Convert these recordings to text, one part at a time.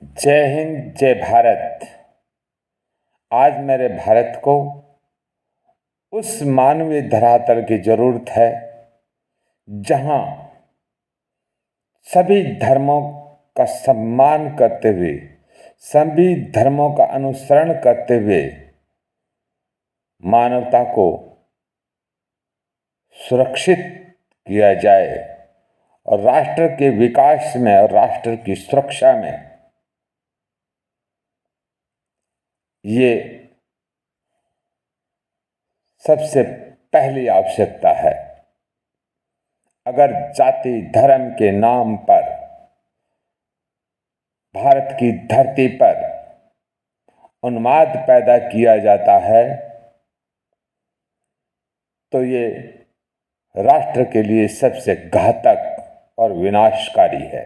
जय हिंद, जय भारत। आज मेरे भारत को उस मानवीय धरातल की जरूरत है जहां सभी धर्मों का सम्मान करते हुए, सभी धर्मों का अनुसरण करते हुए मानवता को सुरक्षित किया जाए और राष्ट्र के विकास में और राष्ट्र की सुरक्षा में ये सबसे पहली आवश्यकता है। अगर जाति धर्म के नाम पर भारत की धरती पर उन्माद पैदा किया जाता है तो ये राष्ट्र के लिए सबसे घातक और विनाशकारी है।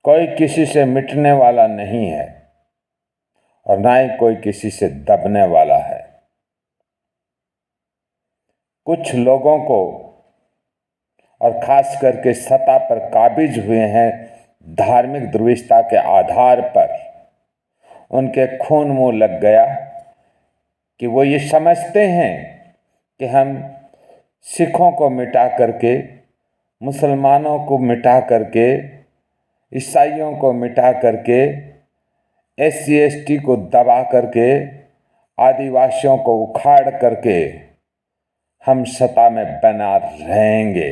कोई किसी से मिटने वाला नहीं है और ना ही कोई किसी से दबने वाला है। कुछ लोगों को और खास करके सत्ता पर काबिज हुए हैं धार्मिक ध्रुवीयता के आधार पर, उनके खून मुंह लग गया कि वो ये समझते हैं कि हम सिखों को मिटा करके, मुसलमानों को मिटा करके, ईसाइयों को मिटा करके, SC/ST को दबा करके, आदिवासियों को उखाड़ करके हम सत्ता में बना रहेंगे।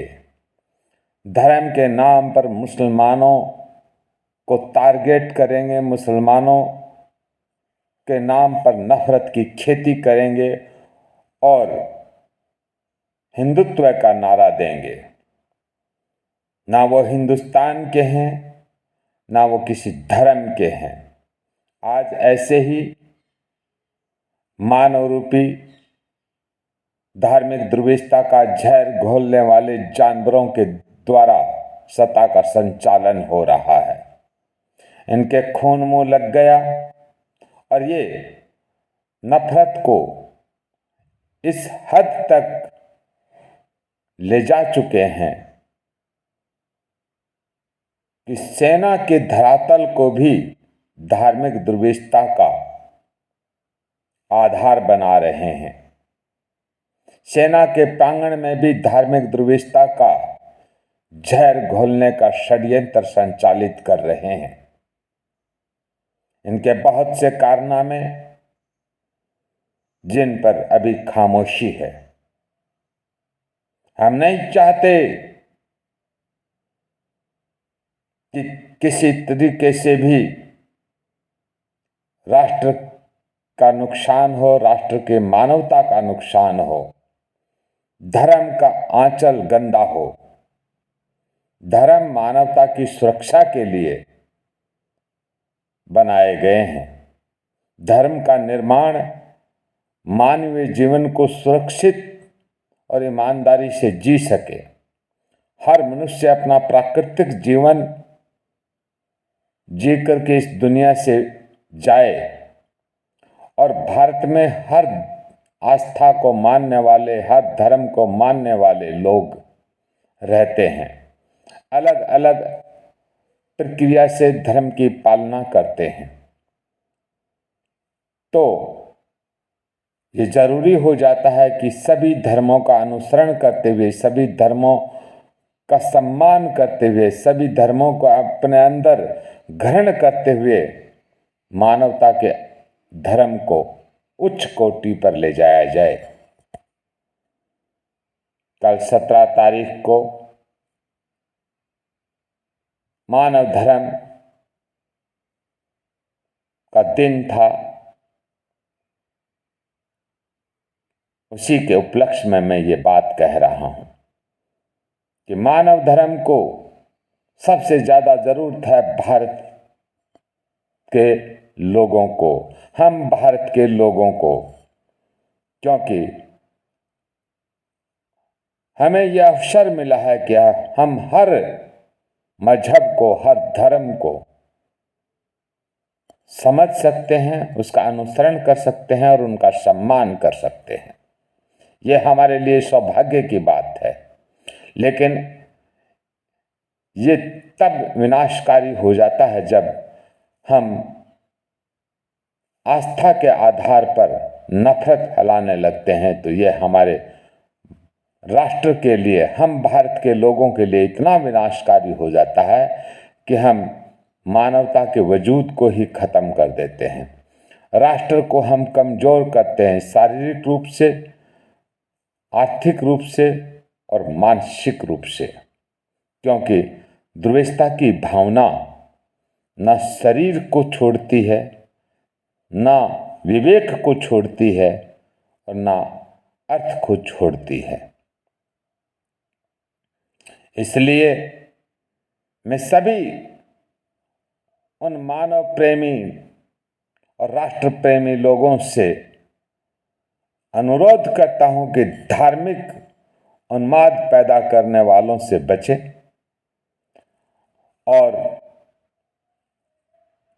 धर्म के नाम पर मुसलमानों को टारगेट करेंगे, मुसलमानों के नाम पर नफरत की खेती करेंगे और हिंदुत्व का नारा देंगे। ना वो हिंदुस्तान के हैं, ना वो किसी धर्म के हैं। आज ऐसे ही मानव रूपी धार्मिक ध्रुवीयता का जहर घोलने वाले जानवरों के द्वारा सत्ता का संचालन हो रहा है। इनके खून मुंह लग गया और ये नफरत को इस हद तक ले जा चुके हैं कि सेना के धरातल को भी धार्मिक ध्रुवीयता का आधार बना रहे हैं। सेना के प्रांगण में भी धार्मिक ध्रुवीयता का जहर घोलने का षड्यंत्र संचालित कर रहे हैं। इनके बहुत से कारनामे जिन पर अभी खामोशी है। हम नहीं चाहते कि किसी तरीके से भी राष्ट्र का नुकसान हो, राष्ट्र के मानवता का नुकसान हो, धर्म का आंचल गंदा हो। धर्म मानवता की सुरक्षा के लिए बनाए गए हैं। धर्म का निर्माण मानवीय जीवन को सुरक्षित और ईमानदारी से जी सके। हर मनुष्य अपना प्राकृतिक जीवन जी करके इस दुनिया से जाए और भारत में हर आस्था को मानने वाले, हर धर्म को मानने वाले लोग रहते हैं। अलग अलग प्रक्रिया से धर्म की पालना करते हैं। तो ये जरूरी हो जाता है कि सभी धर्मों का अनुसरण करते हुए, सभी धर्मों का सम्मान करते हुए, सभी धर्मों को अपने अंदर ग्रहण करते हुए मानवता के धर्म को उच्च कोटि पर ले जाया जाए। कल 17 तारीख को मानव धर्म का दिन था। उसी के उपलक्ष्य में मैं ये बात कह रहा हूं कि मानव धर्म को सबसे ज्यादा जरूरत है भारत के लोगों को, हम भारत के लोगों को, क्योंकि हमें यह अवसर मिला है कि हम हर मजहब को, हर धर्म को समझ सकते हैं, उसका अनुसरण कर सकते हैं और उनका सम्मान कर सकते हैं। यह हमारे लिए सौभाग्य की बात है। लेकिन ये तब विनाशकारी हो जाता है जब हम आस्था के आधार पर नफरत फैलाने लगते हैं। तो ये हमारे राष्ट्र के लिए, हम भारत के लोगों के लिए इतना विनाशकारी हो जाता है कि हम मानवता के वजूद को ही खत्म कर देते हैं। राष्ट्र को हम कमजोर करते हैं, शारीरिक रूप से, आर्थिक रूप से और मानसिक रूप से, क्योंकि द्वेषता की भावना न शरीर को छोड़ती है, न विवेक को छोड़ती है और न अर्थ को छोड़ती है। इसलिए मैं सभी उन मानव प्रेमी और राष्ट्र प्रेमी लोगों से अनुरोध करता हूं कि धार्मिक उन्माद पैदा करने वालों से बचें और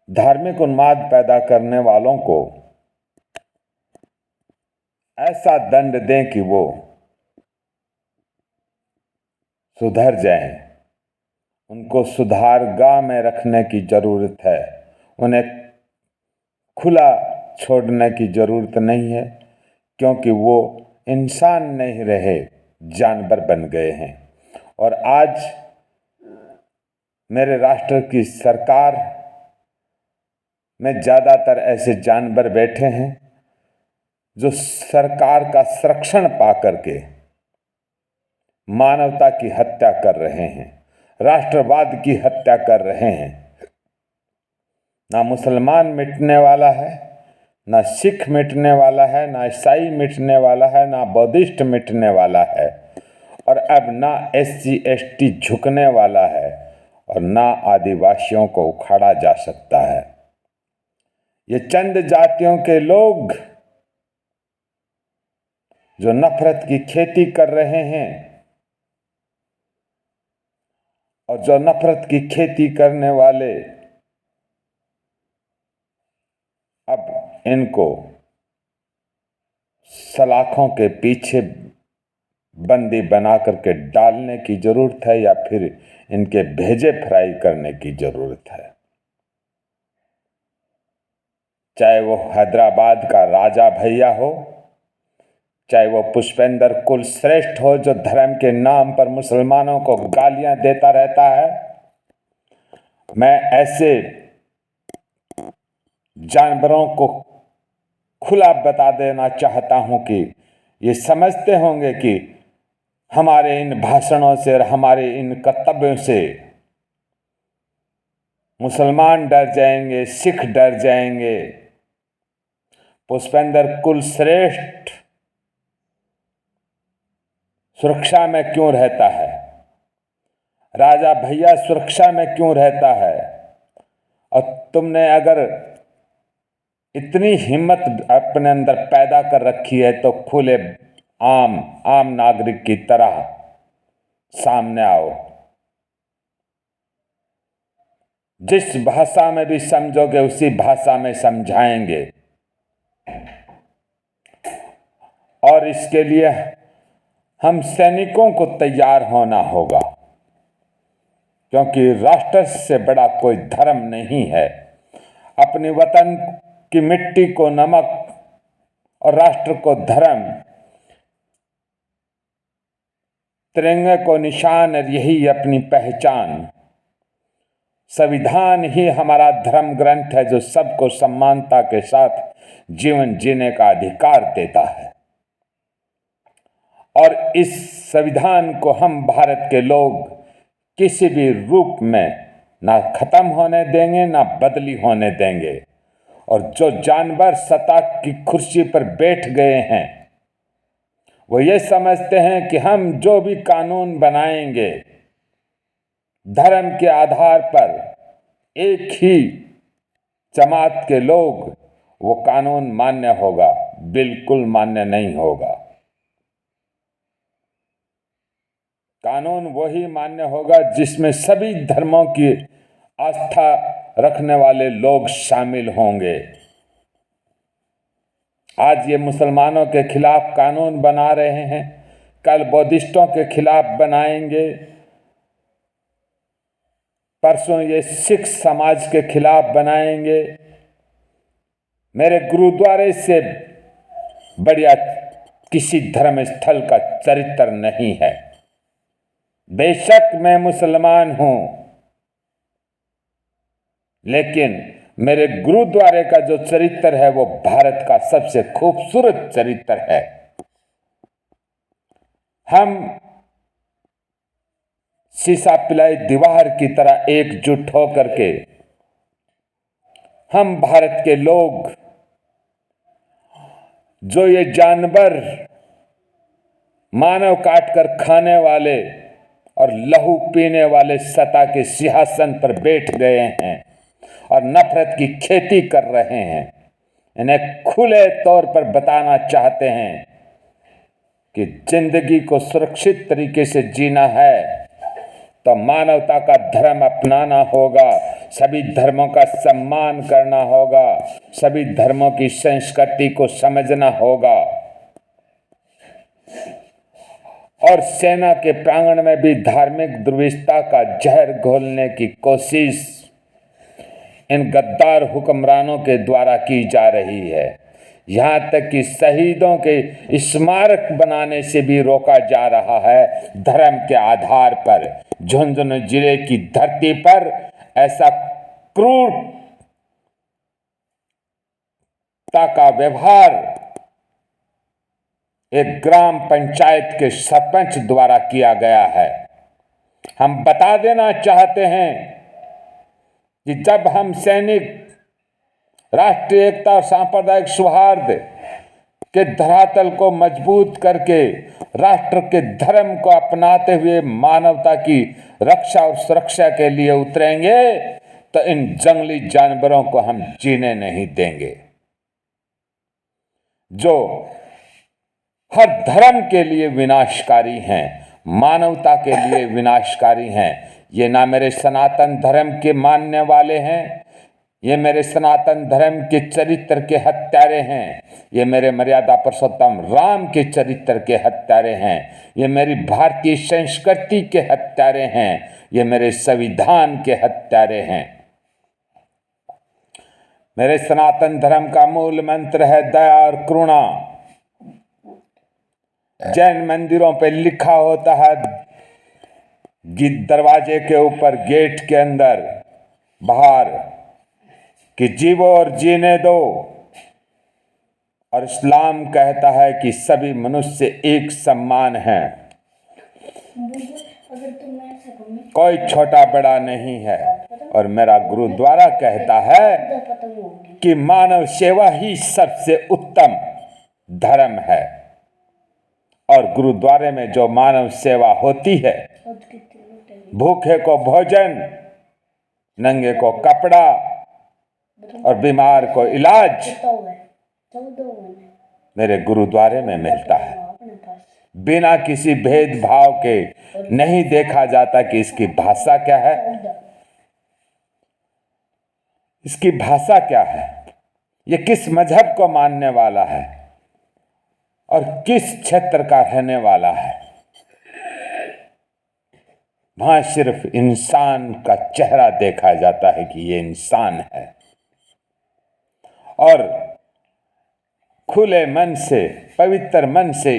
धार्मिक उन्माद पैदा करने वालों को ऐसा दंड दें कि वो सुधर जाएं। उनको सुधारगाह में रखने की जरूरत है, उन्हें खुला छोड़ने की जरूरत नहीं है, क्योंकि वो इंसान नहीं रहे, जानवर बन गए हैं। और आज मेरे राष्ट्र की सरकार में ज़्यादातर ऐसे जानवर बैठे हैं जो सरकार का संरक्षण पा करके मानवता की हत्या कर रहे हैं, राष्ट्रवाद की हत्या कर रहे हैं। ना मुसलमान मिटने वाला है, ना सिख मिटने वाला है, ना ईसाई मिटने वाला है, ना बौद्धिस्ट मिटने वाला है, और अब ना SC ST झुकने वाला है, और ना आदिवासियों को उखाड़ा जा सकता है। ये चंद जातियों के लोग जो नफरत की खेती कर रहे हैं, और जो नफरत की खेती करने वाले अब इनको सलाखों के पीछे बंदी बना करके डालने की जरूरत है, या फिर इनके भेजे फ्राई करने की जरूरत है। चाहे वो हैदराबाद का राजा भैया हो, चाहे वो पुष्पेंद्र कुलश्रेष्ठ हो जो धर्म के नाम पर मुसलमानों को गालियां देता रहता है। मैं ऐसे जानवरों को खुला बता देना चाहता हूं कि ये समझते होंगे कि हमारे इन भाषणों से और हमारे इन कर्तव्यों से मुसलमान डर जाएंगे, सिख डर जाएंगे। पुष्पेंद्र कुलश्रेष्ठ सुरक्षा में क्यों रहता है? राजा भैया सुरक्षा में क्यों रहता है? और तुमने अगर इतनी हिम्मत अपने अंदर पैदा कर रखी है तो खुले आम नागरिक की तरह सामने आओ। जिस भाषा में भी समझोगे उसी भाषा में समझाएंगे। और इसके लिए हम सैनिकों को तैयार होना होगा, क्योंकि राष्ट्र से बड़ा कोई धर्म नहीं है। अपने वतन की मिट्टी को नमक और राष्ट्र को धर्म, तिरंगे को निशान, और यही अपनी पहचान। संविधान ही हमारा धर्म ग्रंथ है जो सबको समानता के साथ जीवन जीने का अधिकार देता है। और इस संविधान को हम भारत के लोग किसी भी रूप में ना खत्म होने देंगे, ना बदली होने देंगे। और जो जानवर सत्ता की कुर्सी पर बैठ गए हैं वो ये समझते हैं कि हम जो भी कानून बनाएंगे धर्म के आधार पर, एक ही जमात के लोग, वो कानून मान्य होगा। बिल्कुल मान्य नहीं होगा। कानून वही मान्य होगा जिसमें सभी धर्मों की आस्था रखने वाले लोग शामिल होंगे। आज ये मुसलमानों के खिलाफ कानून बना रहे हैं, कल बौद्धिस्टों के खिलाफ बनाएंगे, परसों ये सिख समाज के खिलाफ बनाएंगे। मेरे गुरुद्वारे से बढ़िया किसी धर्म स्थल का चरित्र नहीं है। बेशक मैं मुसलमान हूं, लेकिन मेरे गुरुद्वारे का जो चरित्र है वो भारत का सबसे खूबसूरत चरित्र है। हम शीशा पिलाई दीवार की तरह एकजुट होकर के हम भारत के लोग, जो ये जानवर मानव काट कर खाने वाले और लहू पीने वाले सत्ता के सिंहासन पर बैठ गए हैं और नफरत की खेती कर रहे हैं, इन्हें खुले तौर पर बताना चाहते हैं कि जिंदगी को सुरक्षित तरीके से जीना है तो मानवता का धर्म अपनाना होगा, सभी धर्मों का सम्मान करना होगा, सभी धर्मों की संस्कृति को समझना होगा। और सेना के प्रांगण में भी धार्मिक दुर्विवशता का जहर घोलने की कोशिश इन गद्दार हुक्मरानों के द्वारा की जा रही है। यहाँ तक कि शहीदों के स्मारक बनाने से भी रोका जा रहा है धर्म के आधार पर। झुंझुनू जिले की धरती पर ऐसा क्रूरता का व्यवहार एक ग्राम पंचायत के सरपंच द्वारा किया गया है। हम बता देना चाहते हैं कि जब हम सैनिक राष्ट्रीय एकता और सांप्रदायिक सौहार्द के धरातल को मजबूत करके राष्ट्र के धर्म को अपनाते हुए मानवता की रक्षा और सुरक्षा के लिए उतरेंगे तो इन जंगली जानवरों को हम जीने नहीं देंगे, जो हर धर्म के लिए विनाशकारी हैं, मानवता के लिए विनाशकारी हैं। ये ना मेरे सनातन धर्म के मानने वाले हैं, ये मेरे सनातन धर्म के चरित्र के हत्यारे हैं, ये मेरे मर्यादा पुरुषोत्तम राम के चरित्र के हत्यारे हैं, ये मेरी भारतीय संस्कृति के हत्यारे हैं, ये मेरे संविधान के हत्यारे हैं। मेरे सनातन धर्म का मूल मंत्र है दया और करुणा। जैन मंदिरों पे लिखा होता है दरवाजे के ऊपर, गेट के अंदर, बाहर, कि जीवो और जीने दो। और इस्लाम कहता है कि सभी मनुष्य एक समान हैं, कोई छोटा बड़ा नहीं है। और मेरा गुरुद्वारा कहता है कि मानव सेवा ही सबसे उत्तम धर्म है। और गुरुद्वारे में जो मानव सेवा होती है, भूखे को भोजन, नंगे को कपड़ा और बीमार को इलाज, मेरे गुरुद्वारे में मिलता है। बिना किसी भेदभाव के नहीं देखा जाता कि इसकी भाषा क्या है, इसकी भाषा क्या है, ये किस मजहब को मानने वाला है और किस क्षेत्र का रहने वाला है। वहां सिर्फ इंसान का चेहरा देखा जाता है कि ये इंसान है, और खुले मन से, पवित्र मन से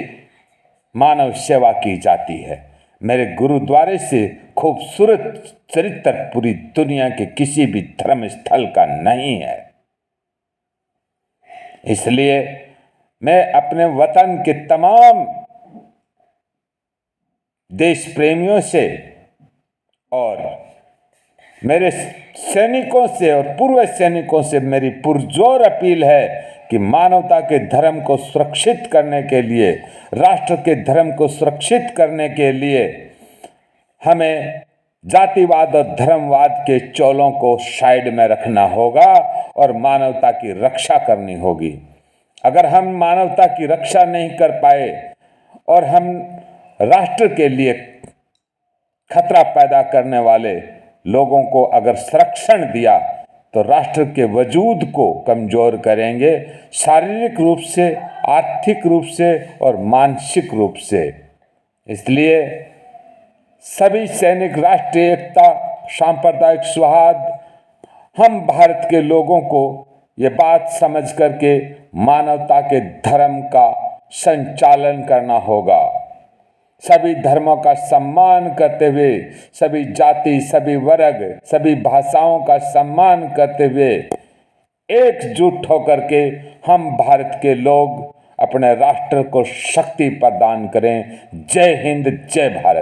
मानव सेवा की जाती है। मेरे गुरुद्वारे से खूबसूरत चरित्र पूरी दुनिया के किसी भी धर्म स्थल का नहीं है। इसलिए मैं अपने वतन के तमाम देश प्रेमियों से और मेरे सैनिकों से और पूर्व सैनिकों से मेरी पुरजोर अपील है कि मानवता के धर्म को सुरक्षित करने के लिए, राष्ट्र के धर्म को सुरक्षित करने के लिए हमें जातिवाद और धर्मवाद के चोलों को साइड में रखना होगा और मानवता की रक्षा करनी होगी। अगर हम मानवता की रक्षा नहीं कर पाए और हम राष्ट्र के लिए खतरा पैदा करने वाले लोगों को अगर संरक्षण दिया तो राष्ट्र के वजूद को कमजोर करेंगे, शारीरिक रूप से, आर्थिक रूप से और मानसिक रूप से। इसलिए सभी सैनिक राष्ट्रीय एकता सांप्रदायिक सौहार्द, हम भारत के लोगों को ये बात समझ करके मानवता के धर्म का संचालन करना होगा। सभी धर्मों का सम्मान करते हुए, सभी जाति, सभी वर्ग, सभी भाषाओं का सम्मान करते हुए एकजुट होकर के हम भारत के लोग अपने राष्ट्र को शक्ति प्रदान करें। जय हिंद, जय भारत।